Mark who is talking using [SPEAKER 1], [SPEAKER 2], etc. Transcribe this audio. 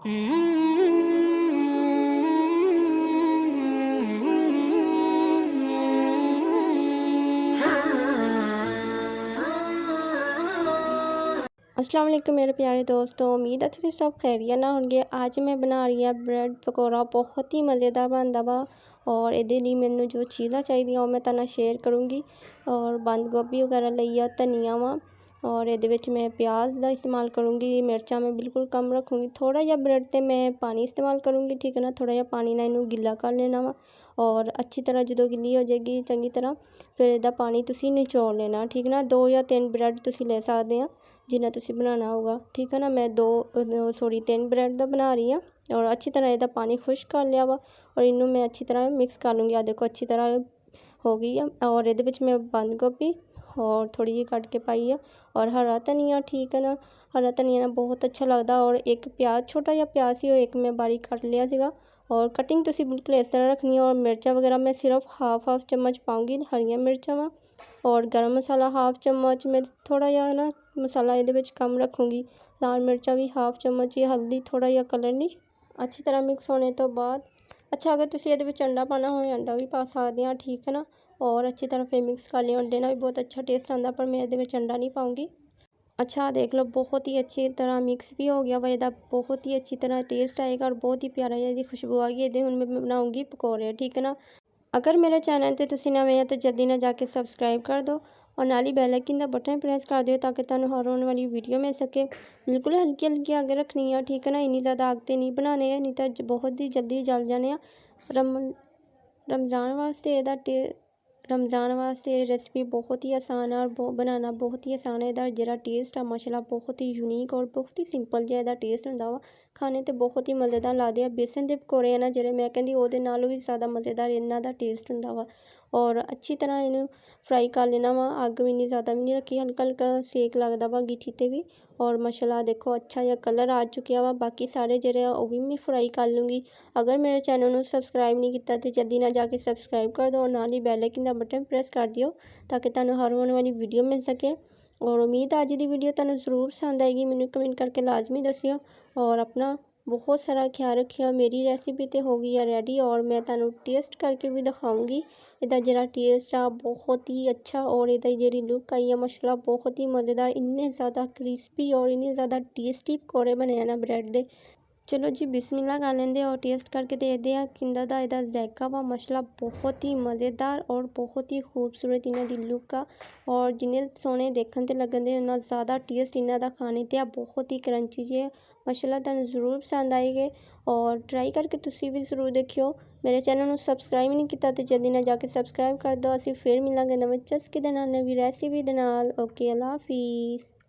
[SPEAKER 1] अस्सलाम वालेकुम मेरे प्यारे दोस्तों, उम्मीद है तुसीं सब खैरियत ना होणगे। आज मैं बना रही है ब्रेड पकौड़ा, बहुत ही मज़ेदार बनदा वा। और इहदे लई मैनूं जो चीज़ां चाहीदियां मैं तुहानूं शेयर करूँगी। और बंद गोभी वगैरह लई आ, धनिया वा, और इहदे विच मैं प्याज दा इस्तेमाल करूँगी। मिर्चां मैं बिल्कुल कम रखूँगी। थोड़ा जिहा ब्रेड ते मैं पानी इस्तेमाल करूँगी, ठीक है ना। थोड़ा जिहा पानी नाल इहनूं गिल्ला कर लेना वा, और अच्छी तरह जो गिल्ली हो जाएगी चंगी तरह, फिर इहदा पानी तुसीं निचोड़ लेना, ठीक है ना। 2 या 3 ब्रेड तुसीं ले सकदे आ, जिन्ना तुसीं बनाना होगा, ठीक है ना। मैं 3 ब्रेड दा बना रही हाँ। और अच्छी तरह इहदा पानी खुश कर लिया वा, और इनू मैं अच्छी तरह मिक्स कर लूँगी। आ देखो अच्छी तरह हो गई है। और इहदे विच मैं बंद गोभी और थोड़ी जी कट के पाई है, और हरा धनिया, ठीक है ना। हरा धनिया ना बहुत अच्छा लगदा। और एक प्याज, छोटा जिहा प्याज सी, एक मैं बारीक कट लिया सीगा। और कटिंग तुसीं बिल्कुल इस तरह रखनी है। और मिर्चा वगैरह मैं सिर्फ हाफ चम्मच पाऊँगी, हरियां मिर्चां वा। और गरम मसाला हाफ चम्मच, मैं थोड़ा जिहा ना मसाला इहदे विच कम रखूँगी। लाल मिर्चा भी हाफ चम्मच ही, हल्दी थोड़ा जिहा कलर लई। अच्छी तरह मिक्स होने तो बाद, अच्छा अगर तुसीं इहदे विच अंडा पाना होए अंडा भी पा सकदे आ, ठीक है ना। और अच्छी तरह फिर मिक्स कर लिया। अंडे नाल भी बहुत अच्छा टेस्ट आंदा, पर मैं इहदे विच अंडा नहीं पाऊँगी। अच्छा देख लो, बहुत ही अच्छी तरह मिक्स भी हो गया वा। इहदा बहुत ही अच्छी तरह टेस्ट आएगा, और बहुत ही प्यारा जिहा इहदी खुशबू आ गई। इहदे हुण मैं बनाऊँगी पकौड़े, ठीक है ना। अगर मेरे चैनल ते तुसीं नवें आ तो जल्दी ना जाके सबसक्राइब कर दो, और नाल ही बैल आइकन दा बटन प्रेस कर दिओ, ताकि तुहानूं हर आने वाली वीडियो मिल सके। बिल्कुल हल्की हल्की अग रखनी है, ठीक है ना। इन्नी ज़्यादा अग ते नहीं बनाने, नहीं तो बहुत ही जल्दी जल जाने। रम रमज़ान वास्ते इहदा रमज़ान वास्ते ये रेसिपी बहुत ही आसान है, और बनाना बहुत ही आसान है। इहदा जेह्ड़ा टेस्ट आ माशाल्लाह बहुत ही यूनीक और बहुत ही सिंपल जिहा इहदा टेस्ट हुंदा वा। खाने ते बहुत ही मज़ेदार लगदे आ। बेसन दे पकौड़े ना जेह्ड़े, मैं कहंदी ओहदे नालों भी ज़्यादा मज़ेदार इन्हां दा टेस्ट हुंदा वा। और अच्छी तरह इहनूं फ्राई कर लेना वा। अग भी इन्नी ज़्यादा भी नहीं रखी, हल्का हल्का सेक लगदा वा गिठी ते भी। और माशाल्लाह देखो अच्छा जिहा कलर आ चुकिया वा। बाकी सारे जेह्ड़े आ ओह भी मैं फ्राई कर लूँगी। अगर मेरे चैनल नूं सबसक्राइब नहीं कीता ते जल्दी ना जाके सबसक्राइब कर दो, और नाल ही बैल आइकन दा बटन प्रेस कर दिओ, ताकि तुहानूं हर आने वाली वीडियो मिल सके। और उम्मीद है अज दी वीडियो तुहानूं ज़रूर पसंद आएगी। मैनूं कमेंट करके लाजमी दस्सिओ, और अपना बहुत सारा ख्याल रखियो। मेरी रेसिपी तो हो गई है रेडी, और मैं तुहानूं टेस्ट करके भी दिखाऊँगी। इहदा जेह्ड़ा टेस्ट आ बहुत ही अच्छा, और इहदा जेह्ड़ी लुक आई है माशाल्लाह बहुत ही मज़ेदार। इन्ने ज़्यादा क्रिस्पी और इन्ने ज़्यादा टेस्टी पकौड़े बने हैं ना ब्रेड दे। चलो जी बिस्मिल्लाह कर लेंदे, और टेस्ट करके देखते हैं किंदा दा इहदा जायका वा। माशाल्लाह बहुत ही मज़ेदार और बहुत ही खूबसूरत इन्हां दी लुक आ। और जिन्ने सोहणे देखण ते लगन दे, उन्ना ज़्यादा टेस्ट इन्हां दा खाने ते आ। बहुत ही क्रंची जे माशाल्लाह, तुहानूं ज़रूर पसंद आएगे, और ट्राई करके तुसीं भी ज़रूर देखियो। मेरे चैनल नूं सबसक्राइब नहीं कीता ते जल्दी ना जाके सबसक्राइब कर दो। असीं फिर मिलांगे नवें चस्के दे नाल, नवीं रैसिपी दे नाल। ओके, अल्लाह हाफिज़।